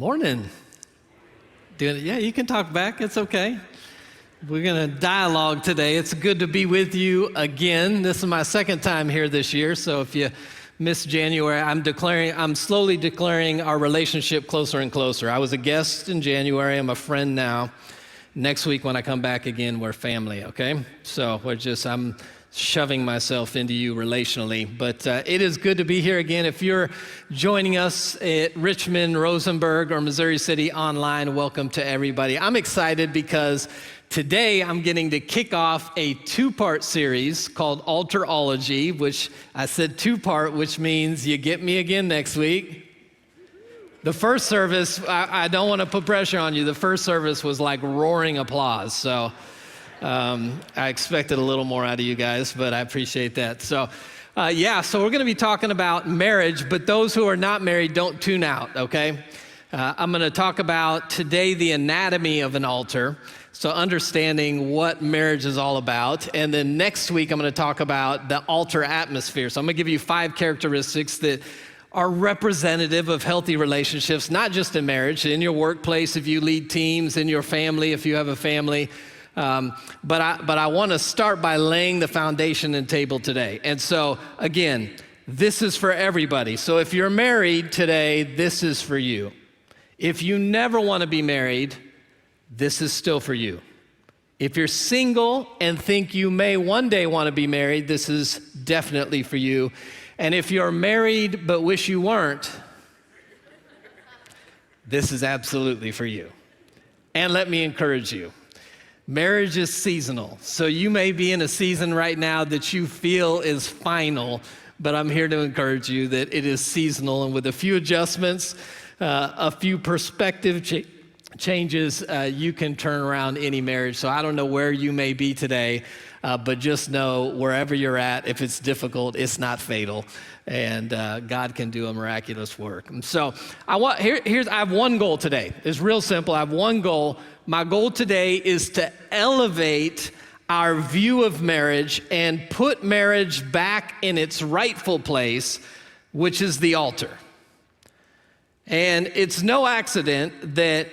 Morning. Yeah, you can talk back. It's okay. We're going to dialogue today. It's good to be with you again. This is my second time here this year, so if you missed January, I'm slowly declaring our relationship closer and closer. I was a guest in January. I'm a friend now. Next week when I come back again, we're family, okay? So I'm shoving myself into you relationally. But it is good to be here again. If you're joining us at Richmond, Rosenberg, or Missouri City online, welcome to everybody. I'm excited because today I'm getting to kick off a two-part series called Alterology, which I said two-part, which means you get me again next week. The first service, I don't want to put pressure on you. The first service was like roaring applause. So I expected a little more out of you guys, but I appreciate that. So we're going to be talking about marriage, but those who are not married, don't tune out, okay? I'm going to talk about today the anatomy of an altar, so understanding what marriage is all about. And then next week, I'm going to talk about the altar atmosphere. So I'm going to give you 5 characteristics that are representative of healthy relationships, not just in marriage, in your workplace, if you lead teams, in your family, if you have a family. But I want to start by laying the foundation and table today. And so, again, this is for everybody. So if you're married today, this is for you. If you never want to be married, this is still for you. If you're single and think you may one day want to be married, this is definitely for you. And if you're married but wish you weren't, this is absolutely for you. And let me encourage you. Marriage is seasonal, so you may be in a season right now that you feel is final, but I'm here to encourage you that it is seasonal, and with a few adjustments, a few perspective changes, you can turn around any marriage. So I don't know where you may be today, but just know wherever you're at, if it's difficult, it's not fatal, and God can do a miraculous work. And so I have one goal today. It's real simple. I have one goal. My goal today is to elevate our view of marriage and put marriage back in its rightful place, which is the altar. And it's no accident that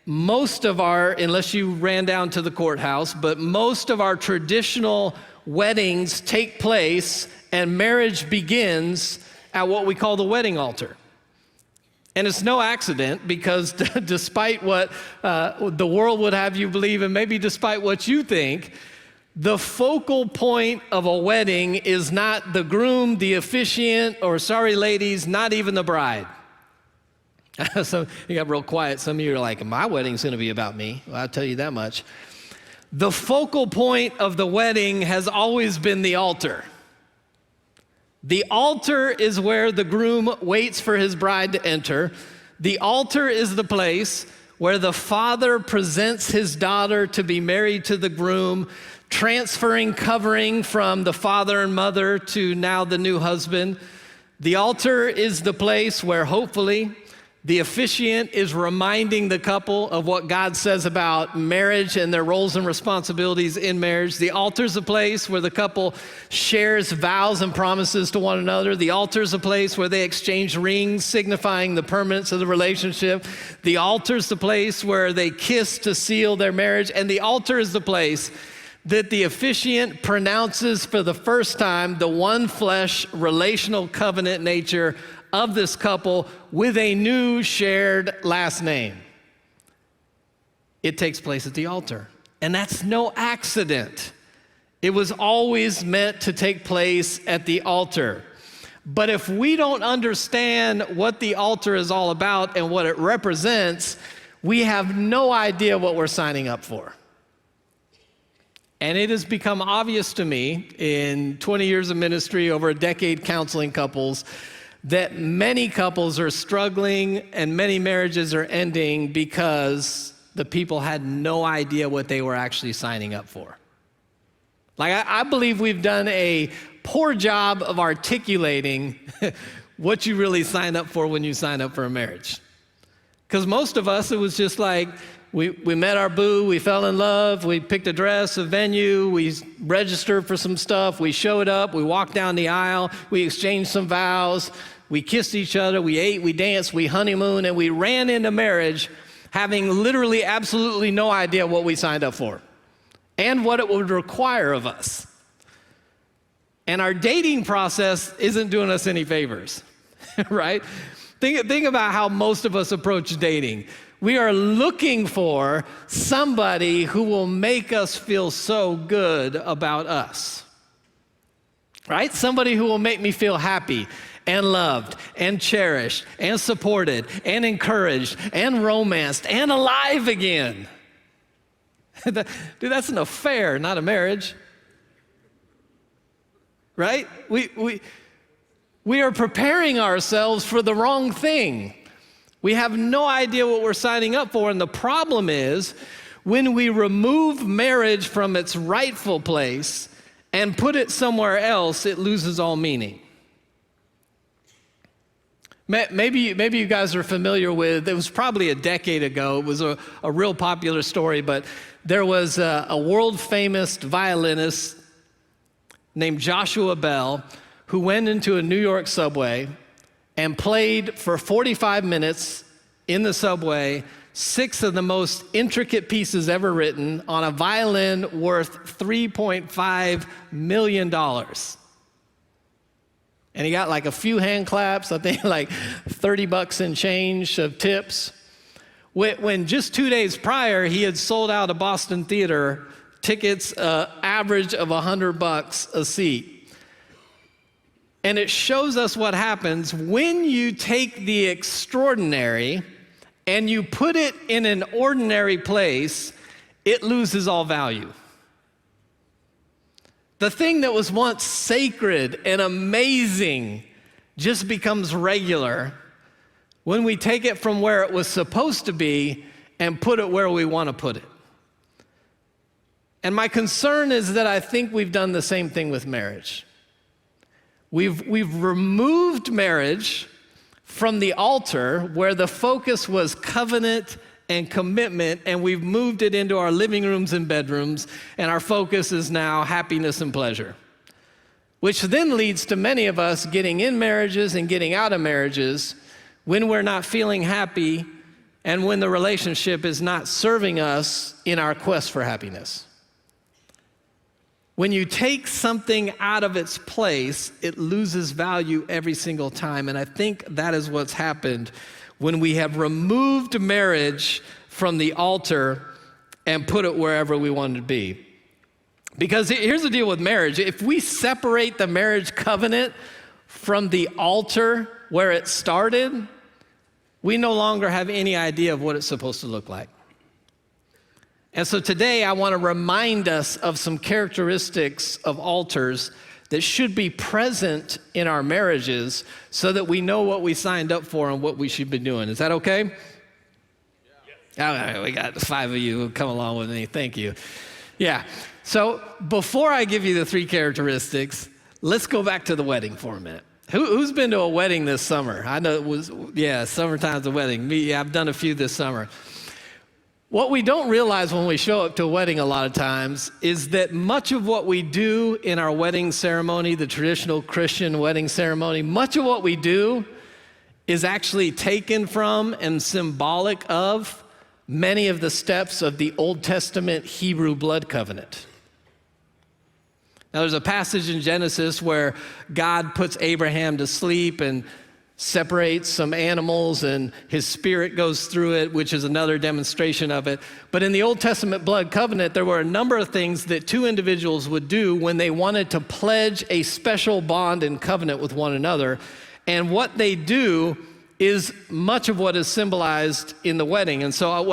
most of unless you ran down to the courthouse, but most of our traditional weddings take place and marriage begins at what we call the wedding altar. And it's no accident because despite what the world would have you believe, and maybe despite what you think, the focal point of a wedding is not the groom, the officiant, or sorry ladies, not even the bride. So you got real quiet. Some of you are like, my wedding's going to be about me. Well, I'll tell you that much. The focal point of the wedding has always been the altar. The altar is where the groom waits for his bride to enter. The altar is the place where the father presents his daughter to be married to the groom, transferring covering from the father and mother to now the new husband. The altar is the place where hopefully the officiant is reminding the couple of what God says about marriage and their roles and responsibilities in marriage. The altar is a place where the couple shares vows and promises to one another. The altar is a place where they exchange rings, signifying the permanence of the relationship. The altar is the place where they kiss to seal their marriage. And the altar is the place that the officiant pronounces for the first time the one flesh relational covenant nature of this couple with a new shared last name. It takes place at the altar. And that's no accident. It was always meant to take place at the altar. But if we don't understand what the altar is all about and what it represents, we have no idea what we're signing up for. And it has become obvious to me in 20 years of ministry, over a decade counseling couples, that many couples are struggling and many marriages are ending because the people had no idea what they were actually signing up for. I believe we've done a poor job of articulating what you really sign up for when you sign up for a marriage. Because most of us, it was just like, we met our boo, we fell in love, we picked a dress, a venue, we registered for some stuff, we showed up, we walked down the aisle, we exchanged some vows, we kissed each other, we ate, we danced, we honeymooned, and we ran into marriage having literally absolutely no idea what we signed up for and what it would require of us. And our dating process isn't doing us any favors, right? Think about how most of us approach dating. We are looking for somebody who will make us feel so good about us, right? Somebody who will make me feel happy and loved and cherished and supported and encouraged and romanced and alive again. Dude, that's an affair, not a marriage, right? We are preparing ourselves for the wrong thing. We have no idea what we're signing up for, and the problem is when we remove marriage from its rightful place and put it somewhere else, it loses all meaning. Maybe you guys are familiar with, it was probably a decade ago, it was a real popular story, but there was a world-famous violinist named Joshua Bell who went into a New York subway and played for 45 minutes in the subway 6 of the most intricate pieces ever written on a violin worth $3.5 million. And he got like a few hand claps, I think like $30 in change of tips. When just 2 days prior, he had sold out a Boston theater, tickets average of $100 a seat. And it shows us what happens when you take the extraordinary and you put it in an ordinary place, it loses all value. The thing that was once sacred and amazing just becomes regular when we take it from where it was supposed to be and put it where we want to put it. And my concern is that I think we've done the same thing with marriage. We've removed marriage from the altar where the focus was covenant and commitment, and we've moved it into our living rooms and bedrooms, and our focus is now happiness and pleasure, which then leads to many of us getting in marriages and getting out of marriages when we're not feeling happy and when the relationship is not serving us in our quest for happiness. When you take something out of its place, it loses value every single time. And I think that is what's happened when we have removed marriage from the altar and put it wherever we want it to be. Because here's the deal with marriage. If we separate the marriage covenant from the altar where it started, we no longer have any idea of what it's supposed to look like. And so today I want to remind us of some characteristics of altars that should be present in our marriages so that we know what we signed up for and what we should be doing. Is that okay? Yeah. All right, we got 5 of you who come along with me. Thank you. Yeah. So before I give you the 3 characteristics, let's go back to the wedding for a minute. Who's been to a wedding this summer? I know it was, summertime's a wedding. Me, I've done a few this summer. What we don't realize when we show up to a wedding a lot of times is that much of what we do in our wedding ceremony, the traditional Christian wedding ceremony, much of what we do is actually taken from and symbolic of many of the steps of the Old Testament Hebrew blood covenant. Now, there's a passage in Genesis where God puts Abraham to sleep and separates some animals, and his spirit goes through it, which is another demonstration of it. But in the Old Testament blood covenant, there were a number of things that 2 individuals would do when they wanted to pledge a special bond and covenant with one another. And what they do is much of what is symbolized in the wedding. And so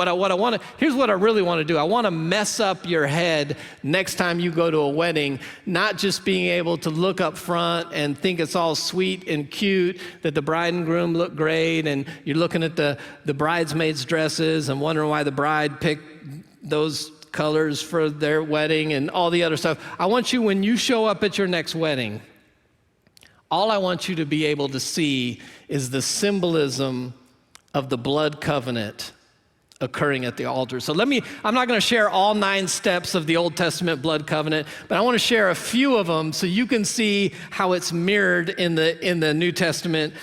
here's what I really want to do. I want to mess up your head next time you go to a wedding, not just being able to look up front and think it's all sweet and cute, that the bride and groom look great, and you're looking at the bridesmaids' dresses and wondering why the bride picked those colors for their wedding and all the other stuff. I want you, when you show up at your next wedding, all I want you to be able to see is the symbolism of the blood covenant occurring at the altar. So I'm not going to share all 9 steps of the Old Testament blood covenant, but I want to share a few of them so you can see how it's mirrored in the New Testament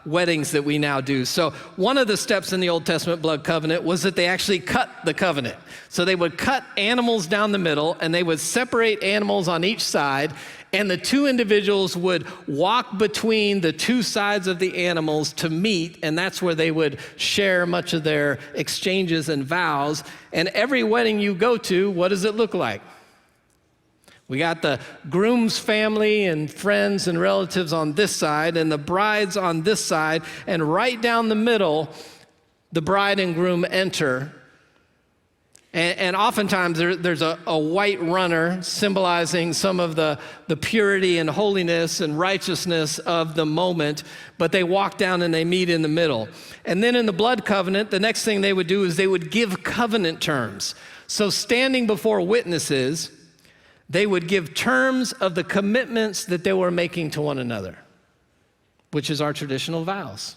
weddings that we now do. So one of the steps in the Old Testament blood covenant was that they actually cut the covenant. So they would cut animals down the middle, and they would separate animals on each side, and the 2 individuals would walk between the 2 sides of the animals to meet, and that's where they would share much of their exchanges and vows. And every wedding you go to, what does it look like? We got the groom's family and friends and relatives on this side, and the bride's on this side, and right down the middle, the bride and groom enter. And oftentimes there's a white runner symbolizing some of the purity and holiness and righteousness of the moment, but they walk down and they meet in the middle. And then in the blood covenant, the next thing they would do is they would give covenant terms. So standing before witnesses, they would give terms of the commitments that they were making to one another, which is our traditional vows,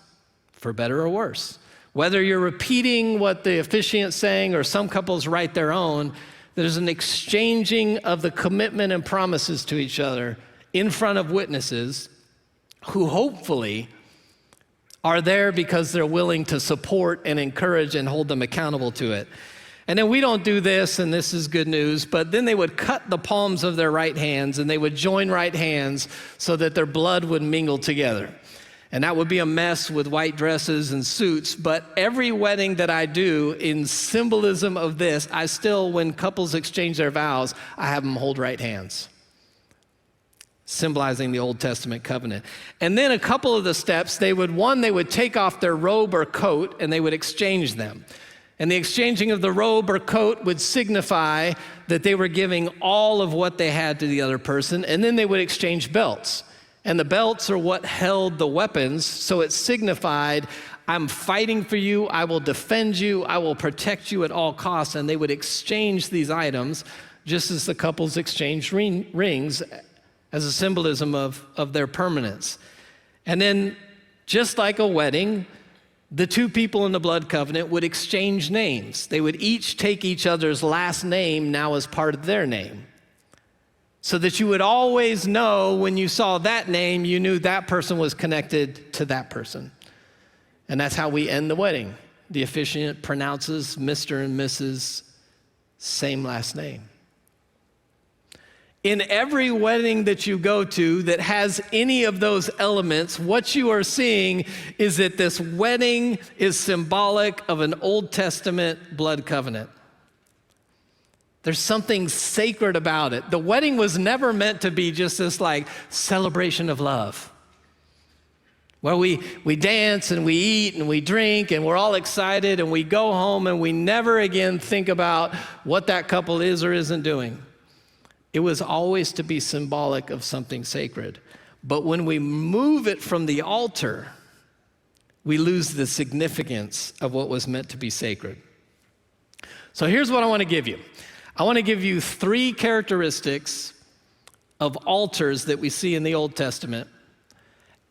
for better or worse. Whether you're repeating what the officiant's saying or some couples write their own, there's an exchanging of the commitment and promises to each other in front of witnesses who hopefully are there because they're willing to support and encourage and hold them accountable to it. And then we don't do this, and this is good news, but then they would cut the palms of their right hands, and they would join right hands so that their blood would mingle together. And that would be a mess with white dresses and suits, but every wedding that I do in symbolism of this, I still, when couples exchange their vows, I have them hold right hands, symbolizing the Old Testament covenant. And then a couple of the steps, they would take off their robe or coat, and they would exchange them. And the exchanging of the robe or coat would signify that they were giving all of what they had to the other person, and then they would exchange belts. And the belts are what held the weapons, so it signified, I'm fighting for you, I will defend you, I will protect you at all costs. And they would exchange these items just as the couples exchanged rings as a symbolism of their permanence. And then, just like a wedding, the 2 people in the blood covenant would exchange names. They would each take each other's last name now as part of their name, so that you would always know when you saw that name, you knew that person was connected to that person. And that's how we end the wedding. The officiant pronounces Mr. and Mrs., same last name. In every wedding that you go to that has any of those elements, what you are seeing is that this wedding is symbolic of an Old Testament blood covenant. There's something sacred about it. The wedding was never meant to be just this celebration of love, where we dance and we eat and we drink and we're all excited and we go home and we never again think about what that couple is or isn't doing. It was always to be symbolic of something sacred. But when we move it from the altar, we lose the significance of what was meant to be sacred. So here's what I want to give you. I want to give you 3 characteristics of altars that we see in the Old Testament.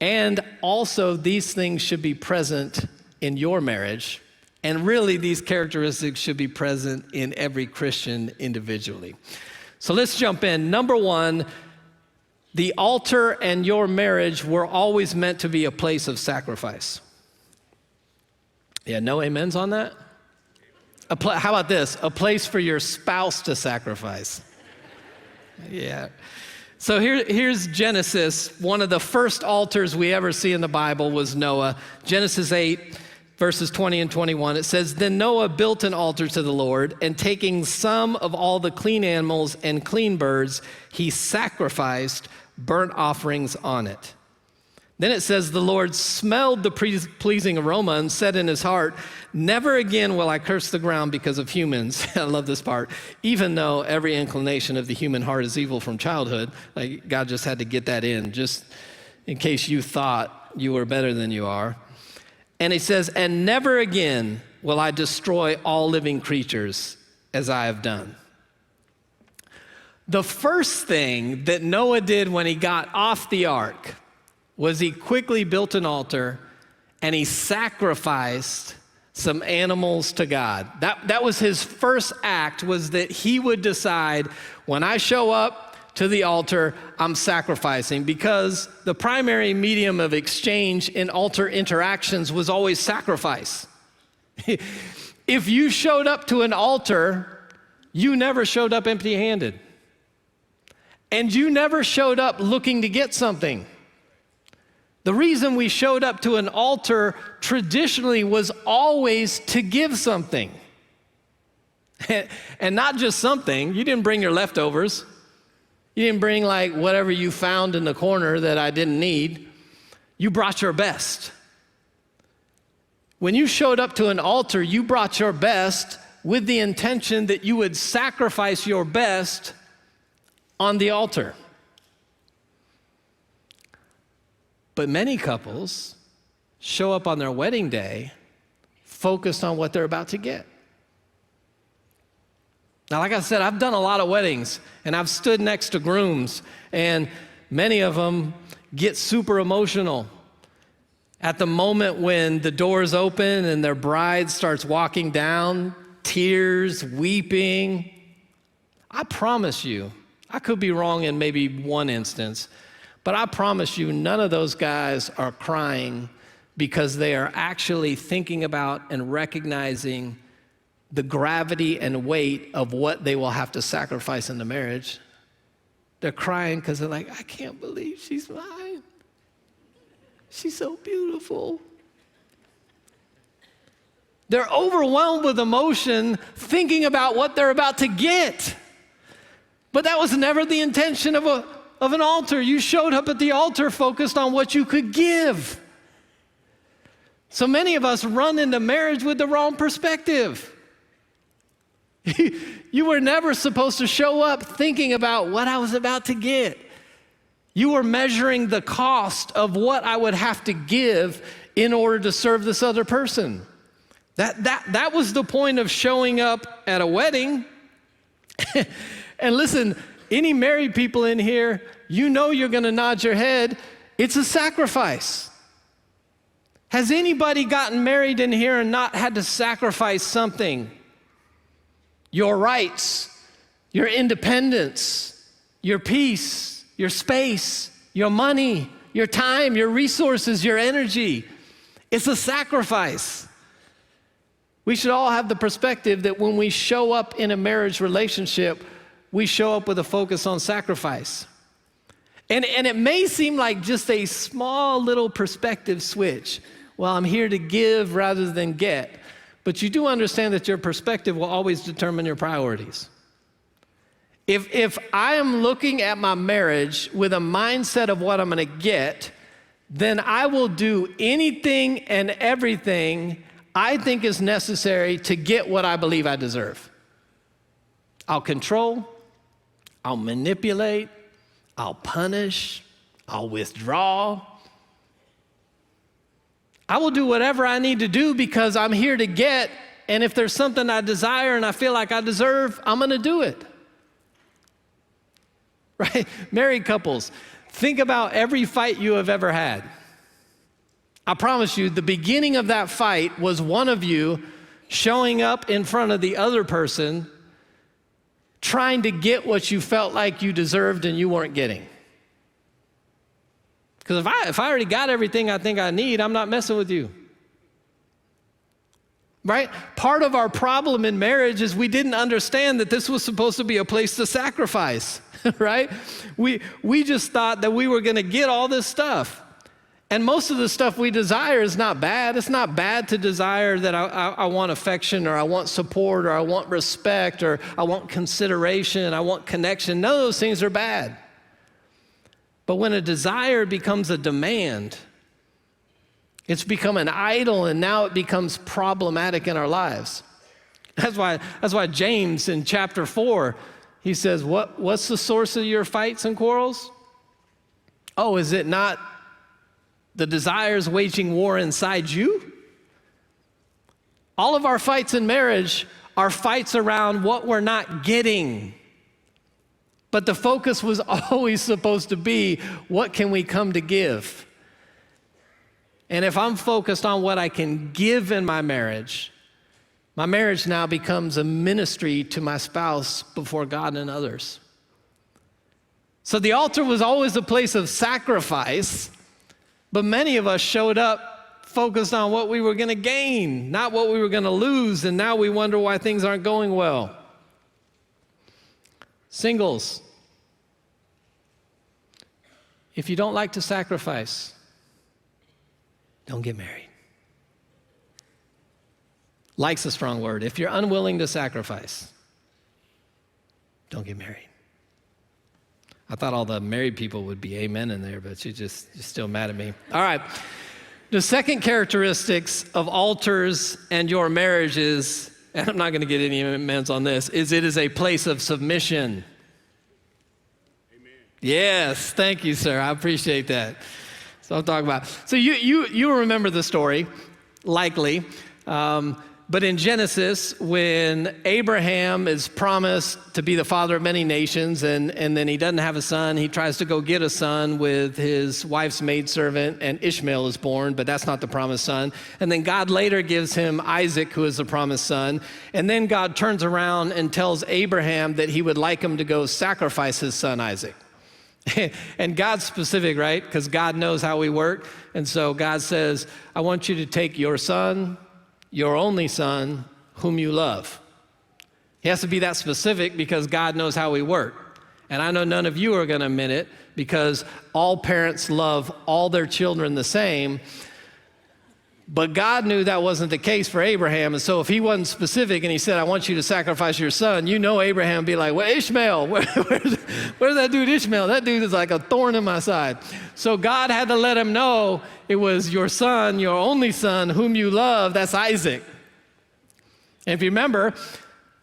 And also, these things should be present in your marriage. And really, these characteristics should be present in every Christian individually. So let's jump in. Number 1, the altar and your marriage were always meant to be a place of sacrifice. Yeah, no amens on that? How about this? A place for your spouse to sacrifice. Yeah. So here's Genesis. One of the first altars we ever see in the Bible was Noah. Genesis 8, verses 20 and 21. It says, Then Noah built an altar to the Lord, and taking some of all the clean animals and clean birds, he sacrificed burnt offerings on it. Then it says, the Lord smelled the pleasing aroma and said in his heart, Never again will I curse the ground because of humans. I love this part. Even though every inclination of the human heart is evil from childhood, God just had to get that in, just in case you thought you were better than you are. And he says, And never again will I destroy all living creatures as I have done. The first thing that Noah did when he got off the ark was he quickly built an altar and he sacrificed some animals to God. That was his first act, was that he would decide, when I show up to the altar, I'm sacrificing, because the primary medium of exchange in altar interactions was always sacrifice. If you showed up to an altar, you never showed up empty-handed. And you never showed up looking to get something. The reason we showed up to an altar traditionally was always to give something. And not just something. You didn't bring your leftovers. You didn't bring like whatever you found in the corner that I didn't need. You brought your best. When you showed up to an altar, you brought your best with the intention that you would sacrifice your best on the altar. But many couples show up on their wedding day focused on what they're about to get. Now, like I said, I've done a lot of weddings, and I've stood next to grooms, and many of them get super emotional at the moment when the doors open and their bride starts walking down, tears, weeping. I promise you, I could be wrong in maybe one instance, but I promise you, none of those guys are crying because they are actually thinking about and recognizing the gravity and weight of what they will have to sacrifice in the marriage. They're crying because they're like, I can't believe she's mine. She's so beautiful. They're overwhelmed with emotion thinking about what they're about to get. But that was never the intention of an altar. You showed up at the altar focused on what you could give. So many of us run into marriage with the wrong perspective. You were never supposed to show up thinking about what I was about to get. You were measuring the cost of what I would have to give in order to serve this other person. That was the point of showing up at a wedding. And listen, any married people in here, you know you're going to nod your head. It's a sacrifice. Has anybody gotten married in here and not had to sacrifice something? Your rights, your independence, your peace, your space, your money, your time, your resources, your energy. It's a sacrifice. We should all have the perspective that when we show up in a marriage relationship, we show up with a focus on sacrifice. And it may seem like just a small little perspective switch. Well, I'm here to give rather than get. But you do understand that your perspective will always determine your priorities. If I am looking at my marriage with a mindset of what I'm going to get, then I will do anything and everything I think is necessary to get what I believe I deserve. I'll control, I'll manipulate, I'll punish, I'll withdraw. I will do whatever I need to do because I'm here to get, and if there's something I desire and I feel like I deserve, I'm going to do it. Right? Married couples, think about every fight you have ever had. I promise you, the beginning of that fight was one of you showing up in front of the other person, trying to get what you felt like you deserved and you weren't getting. Because if I already got everything I think I need, I'm not messing with you. Right? Part of our problem in marriage is we didn't understand that this was supposed to be a place to sacrifice, right? We just thought that we were going to get all this stuff. And most of the stuff we desire is not bad. It's not bad to desire that I want affection, or I want support, or I want respect, or I want consideration, I want connection. None of those things are bad. But when a desire becomes a demand, it's become an idol, and now it becomes problematic in our lives. That's why James in chapter 4, he says, what's the source of your fights and quarrels? Oh, is it not the desires waging war inside you? All of our fights in marriage are fights around what we're not getting. But the focus was always supposed to be, what can we come to give? And if I'm focused on what I can give in my marriage, My marriage now becomes a ministry to my spouse before God and others. So the altar was always a place of sacrifice, but many of us showed up focused on what we were going to gain, not what we were going to lose, and now we wonder why things aren't going well. Singles, if you don't like to sacrifice, don't get married. Like's a strong word. If you're unwilling to sacrifice, don't get married. I thought all the married people would be amen in there, but you're still mad at me. All right. The second characteristics of altars and your marriages, and I'm not going to get any amens on this, is it is a place of submission. Amen. Yes, thank you, sir. I appreciate that. So I'm talking about. So you remember the story, likely. But in Genesis, when Abraham is promised to be the father of many nations, and then he doesn't have a son, he tries to go get a son with his wife's maidservant, and Ishmael is born, but that's not the promised son. And then God later gives him Isaac, who is the promised son. And then God turns around and tells Abraham that he would like him to go sacrifice his son Isaac. And God's specific, right? Because God knows how we work. And so God says, I want you to take your son, your only son, whom you love. He has to be that specific because God knows how we work. And I know none of you are going to admit it because all parents love all their children the same. But God knew that wasn't the case for Abraham. And so if he wasn't specific and he said, I want you to sacrifice your son, you know Abraham would be like, well, Ishmael, where's that dude Ishmael? That dude is like a thorn in my side. So God had to let him know it was your son, your only son, whom you love, that's Isaac. And if you remember,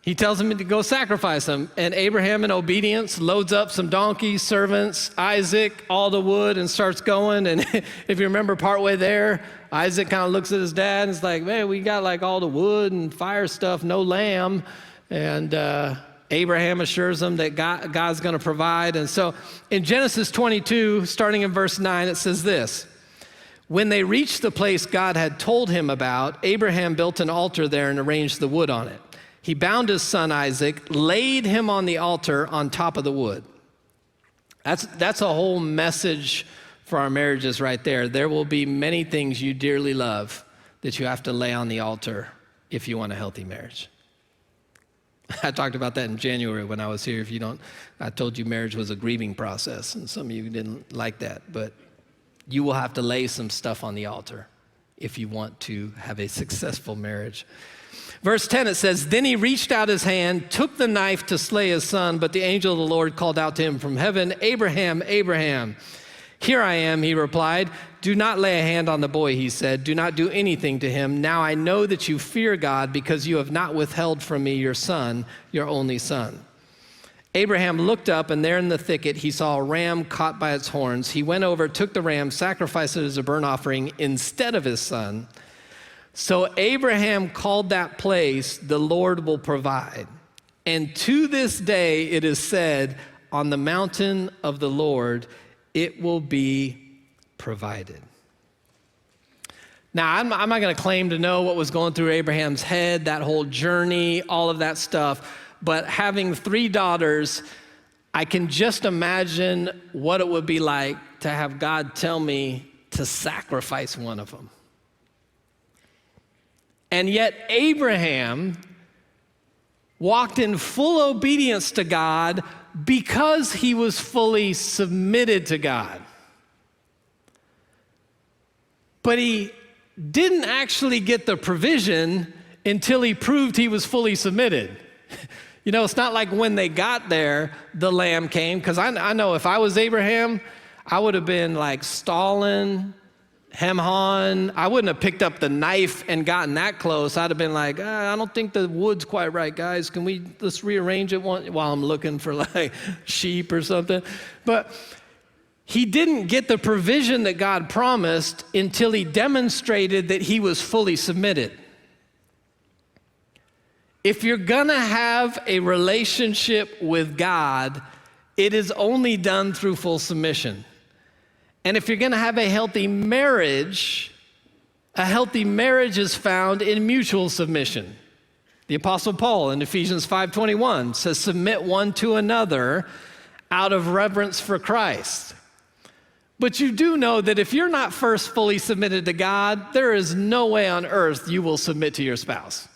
he tells him to go sacrifice him. And Abraham, in obedience, loads up some donkeys, servants, Isaac, all the wood, and starts going. And if you remember partway there, Isaac kind of looks at his dad and is like, man, we got like all the wood and fire stuff, no lamb. And Abraham assures him that God's going to provide. And so in Genesis 22, starting in verse 9, it says this. When they reached the place God had told him about, Abraham built an altar there and arranged the wood on it. He bound his son Isaac, laid him on the altar on top of the wood. That's a whole message for our marriages right there. There will be many things you dearly love that you have to lay on the altar if you want a healthy marriage. I talked about that in January when I was here. I told you marriage was a grieving process, and some of you didn't like that, but you will have to lay some stuff on the altar if you want to have a successful marriage. Verse 10, it says, then he reached out his hand, took the knife to slay his son, but the angel of the Lord called out to him from heaven, Abraham, Abraham. Here I am, he replied. Do not lay a hand on the boy, he said. Do not do anything to him. Now I know that you fear God because you have not withheld from me your son, your only son. Abraham looked up, and there in the thicket he saw a ram caught by its horns. He went over, took the ram, sacrificed it as a burnt offering instead of his son. So Abraham called that place, the Lord will provide. And to this day it is said, on the mountain of the Lord it will be provided. Now, I'm not going to claim to know what was going through Abraham's head, that whole journey, all of that stuff. But having 3 daughters, I can just imagine what it would be like to have God tell me to sacrifice one of them. And yet Abraham walked in full obedience to God because he was fully submitted to God. But he didn't actually get the provision until he proved he was fully submitted. You know, it's not like when they got there, the lamb came, because I know if I was Abraham, I would have been like stalling, hem-hawing. I wouldn't have picked up the knife and gotten that close. I'd have been like, I don't think the wood's quite right, guys. Let's rearrange it while I'm looking for like sheep or something. But he didn't get the provision that God promised until he demonstrated that he was fully submitted. If you're gonna have a relationship with God, it is only done through full submission. And if you're gonna have a healthy marriage is found in mutual submission. The Apostle Paul in Ephesians 5:21 says, submit one to another out of reverence for Christ. But you do know that if you're not first fully submitted to God, there is no way on earth you will submit to your spouse.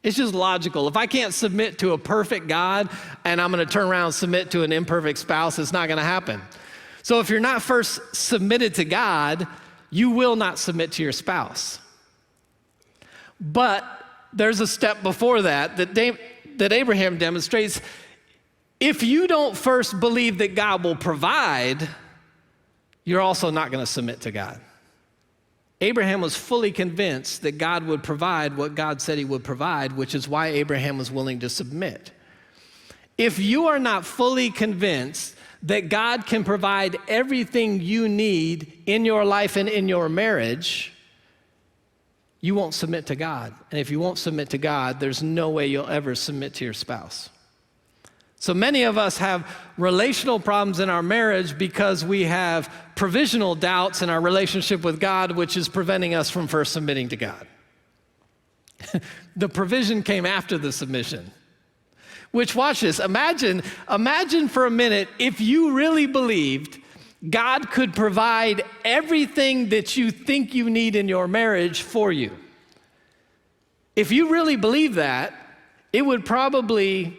It's just logical. If I can't submit to a perfect God and I'm going to turn around and submit to an imperfect spouse, it's not going to happen. So if you're not first submitted to God, you will not submit to your spouse. But there's a step before that Abraham demonstrates. If you don't first believe that God will provide, you're also not going to submit to God. Abraham was fully convinced that God would provide what God said he would provide, which is why Abraham was willing to submit. If you are not fully convinced that God can provide everything you need in your life and in your marriage, you won't submit to God. And if you won't submit to God, there's no way you'll ever submit to your spouse. So many of us have relational problems in our marriage because we have provisional doubts in our relationship with God, which is preventing us from first submitting to God. The provision came after the submission. Which, watch this, imagine for a minute if you really believed God could provide everything that you think you need in your marriage for you. If you really believe that, it would probably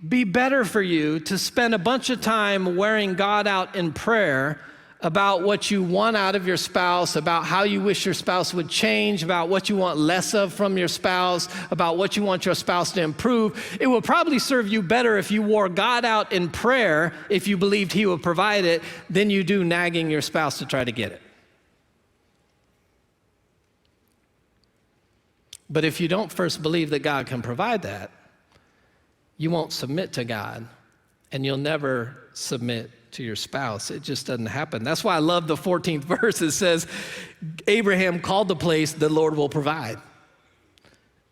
be better for you to spend a bunch of time wearing God out in prayer about what you want out of your spouse, about how you wish your spouse would change, about what you want less of from your spouse, about what you want your spouse to improve. It will probably serve you better if you wore God out in prayer, if you believed he would provide it, than you do nagging your spouse to try to get it. But if you don't first believe that God can provide that, you won't submit to God, and you'll never submit to your spouse. It just doesn't happen. That's why I love the 14th verse. It says, Abraham called the place the Lord will provide.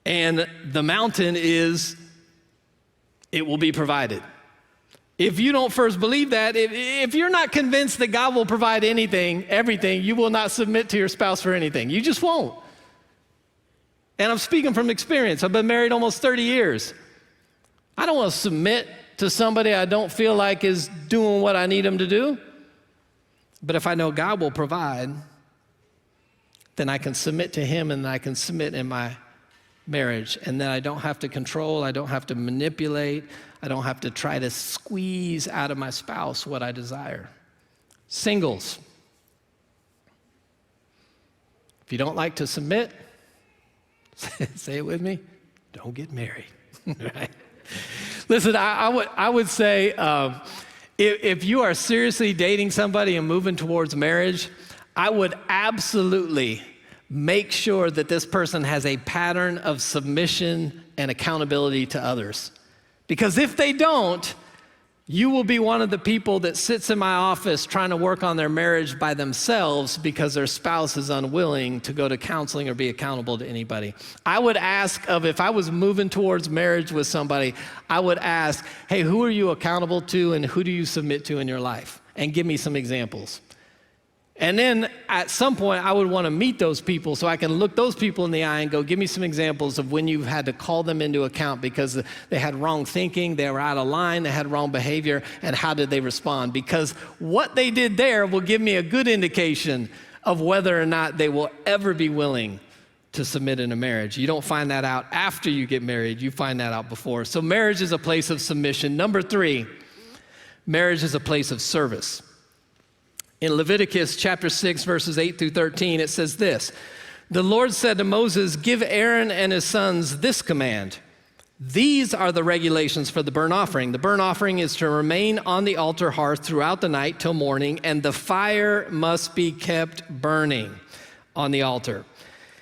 And the mountain is, it will be provided. If you don't first believe that, if you're not convinced that God will provide anything, everything, you will not submit to your spouse for anything. You just won't. And I'm speaking from experience. I've been married almost 30 years. I don't want to submit to somebody I don't feel like is doing what I need them to do. But if I know God will provide, then I can submit to him and I can submit in my marriage. And then I don't have to control, I don't have to manipulate, I don't have to try to squeeze out of my spouse what I desire. Singles, if you don't like to submit, say it with me, don't get married, right? Listen, I would say if you are seriously dating somebody and moving towards marriage, I would absolutely make sure that this person has a pattern of submission and accountability to others. Because if they don't, you will be one of the people that sits in my office trying to work on their marriage by themselves because their spouse is unwilling to go to counseling or be accountable to anybody. I would ask if I was moving towards marriage with somebody, I would ask, hey, who are you accountable to and who do you submit to in your life? And give me some examples. And then at some point, I would want to meet those people so I can look those people in the eye and go, give me some examples of when you've had to call them into account because they had wrong thinking, they were out of line, they had wrong behavior, and how did they respond? Because what they did there will give me a good indication of whether or not they will ever be willing to submit in a marriage. You don't find that out after you get married, you find that out before. So marriage is a place of submission. Number 3, marriage is a place of service. In Leviticus chapter 6, verses 8 through 13, it says this, the Lord said to Moses, give Aaron and his sons this command. These are the regulations for the burnt offering. The burnt offering is to remain on the altar hearth throughout the night till morning, and the fire must be kept burning on the altar.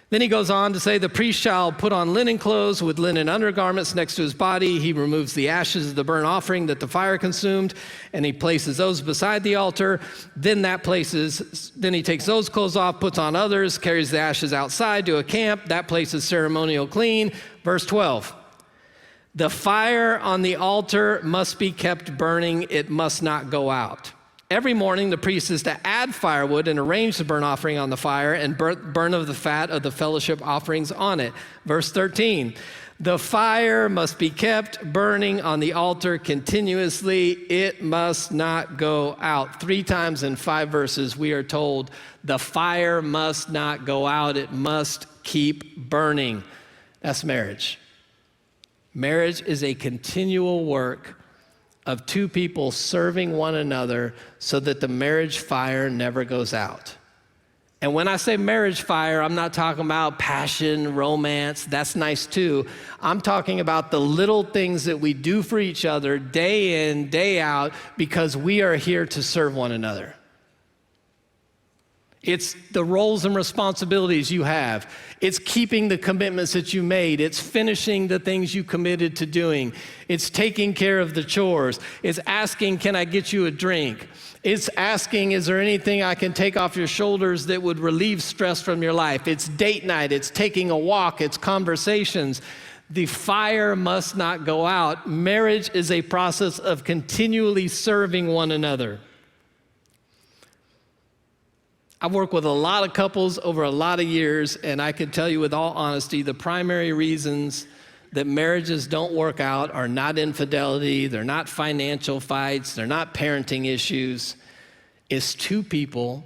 Then he goes on to say, the priest shall put on linen clothes with linen undergarments next to his body. He removes the ashes of the burnt offering that the fire consumed, and he places those beside the altar. Then he takes those clothes off, puts on others, carries the ashes outside to a camp. That place is ceremonial clean. Verse 12, the fire on the altar must be kept burning. It must not go out. Every morning the priest is to add firewood and arrange the burnt offering on the fire and burn of the fat of the fellowship offerings on it. Verse 13, the fire must be kept burning on the altar continuously. It must not go out. 3 times in 5 verses we are told the fire must not go out. It must keep burning. That's marriage. Marriage is a continual work of 2 people serving one another so that the marriage fire never goes out. And when I say marriage fire, I'm not talking about passion, romance, that's nice too. I'm talking about the little things that we do for each other day in, day out, because we are here to serve one another. It's the roles and responsibilities you have. It's keeping the commitments that you made. It's finishing the things you committed to doing. It's taking care of the chores. It's asking, can I get you a drink? It's asking, is there anything I can take off your shoulders that would relieve stress from your life? It's date night. It's taking a walk. It's conversations. The fire must not go out. Marriage is a process of continually serving one another. I've worked with a lot of couples over a lot of years, and I can tell you with all honesty, the primary reasons that marriages don't work out are not infidelity, they're not financial fights, they're not parenting issues. It's 2 people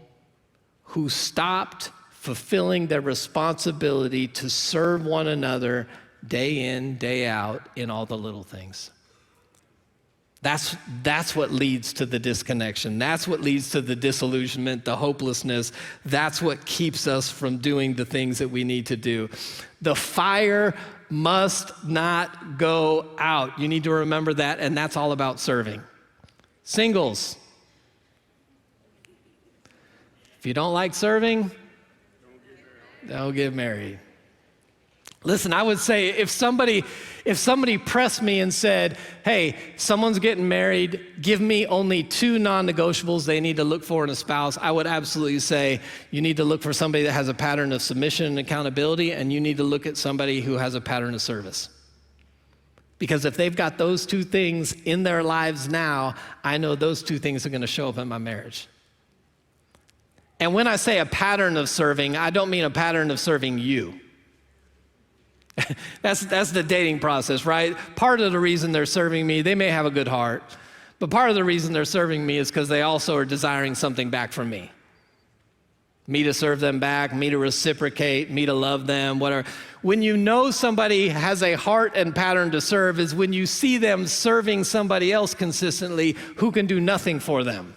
who stopped fulfilling their responsibility to serve one another day in, day out in all the little things. That's what leads to the disconnection. That's what leads to the disillusionment, the hopelessness. That's what keeps us from doing the things that we need to do. The fire must not go out. You need to remember that, and that's all about serving. Singles, if you don't like serving, don't get married. Listen, I would say if somebody pressed me and said, hey, someone's getting married, give me only 2 non-negotiables they need to look for in a spouse, I would absolutely say you need to look for somebody that has a pattern of submission and accountability, and you need to look at somebody who has a pattern of service. Because if they've got those 2 things in their lives now, I know those 2 things are going to show up in my marriage. And when I say a pattern of serving, I don't mean a pattern of serving you. That's the dating process, right? Part of the reason they're serving me, they may have a good heart, but part of the reason they're serving me is because they also are desiring something back from me. Me to serve them back, me to reciprocate, me to love them, whatever. When you know somebody has a heart and pattern to serve is when you see them serving somebody else consistently who can do nothing for them.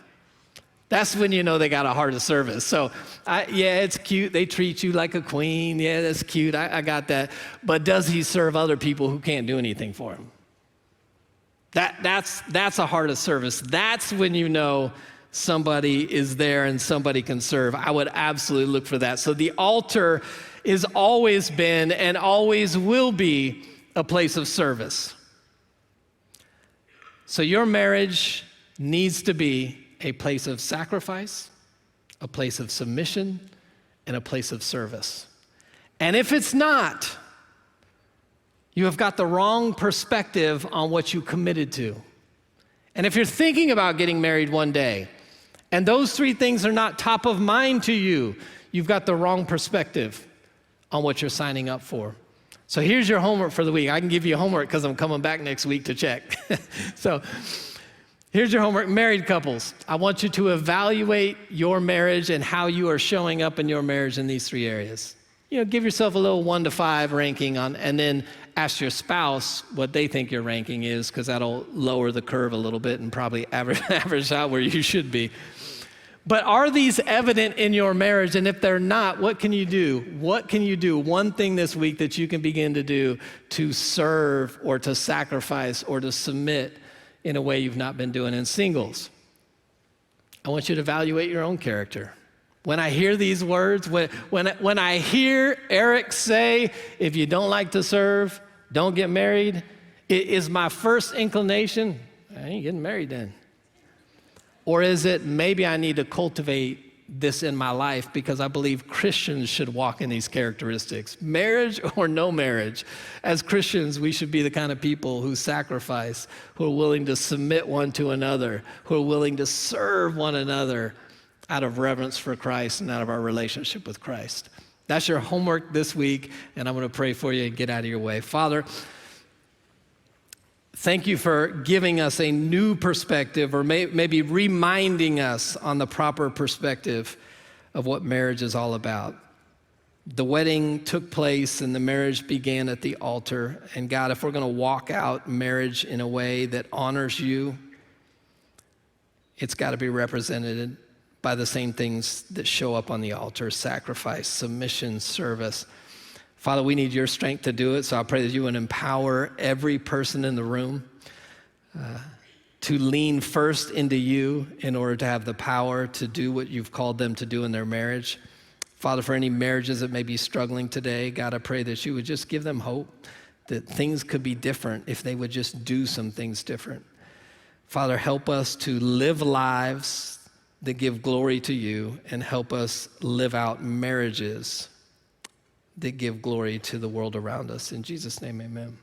That's when you know they got a heart of service. So, yeah, it's cute. They treat you like a queen. Yeah, that's cute. I got that. But does he serve other people who can't do anything for him? That's a heart of service. That's when you know somebody is there and somebody can serve. I would absolutely look for that. So the altar has always been and always will be a place of service. So your marriage needs to be a place of sacrifice, a place of submission, and a place of service. And if it's not, you have got the wrong perspective on what you committed to. And if you're thinking about getting married one day, and those 3 things are not top of mind to you, you've got the wrong perspective on what you're signing up for. So here's your homework for the week. I can give you homework because I'm coming back next week to check. So here's your homework. Married couples, I want you to evaluate your marriage and how you are showing up in your marriage in these 3 areas. Give yourself a little 1 to 5 ranking on, and then ask your spouse what they think your ranking is, because that'll lower the curve a little bit and probably average out where you should be. But are these evident in your marriage? And if they're not, what can you do? What can you do? One thing this week that you can begin to do to serve or to sacrifice or to submit in a way you've not been doing. In singles, I want you to evaluate your own character. When I hear these words, when I hear Eric say, if you don't like to serve, don't get married, it is my first inclination, I ain't getting married then. Or is it maybe I need to cultivate this in my life because I believe Christians should walk in these characteristics. Marriage or no marriage, as Christians, we should be the kind of people who sacrifice, who are willing to submit one to another, who are willing to serve one another out of reverence for Christ and out of our relationship with Christ. That's your homework this week, and I'm going to pray for you and get out of your way. Father, thank you for giving us a new perspective, or maybe reminding us on the proper perspective of what marriage is all about. The wedding took place and the marriage began at the altar. And God, if we're going to walk out marriage in a way that honors you, it's got to be represented by the same things that show up on the altar: sacrifice, submission, service. Father, we need your strength to do it, so I pray that you would empower every person in the room to lean first into you in order to have the power to do what you've called them to do in their marriage. Father, for any marriages that may be struggling today, God, I pray that you would just give them hope that things could be different if they would just do some things different. Father, help us to live lives that give glory to you, and help us live out marriages that give glory to the world around us. In Jesus' name, amen.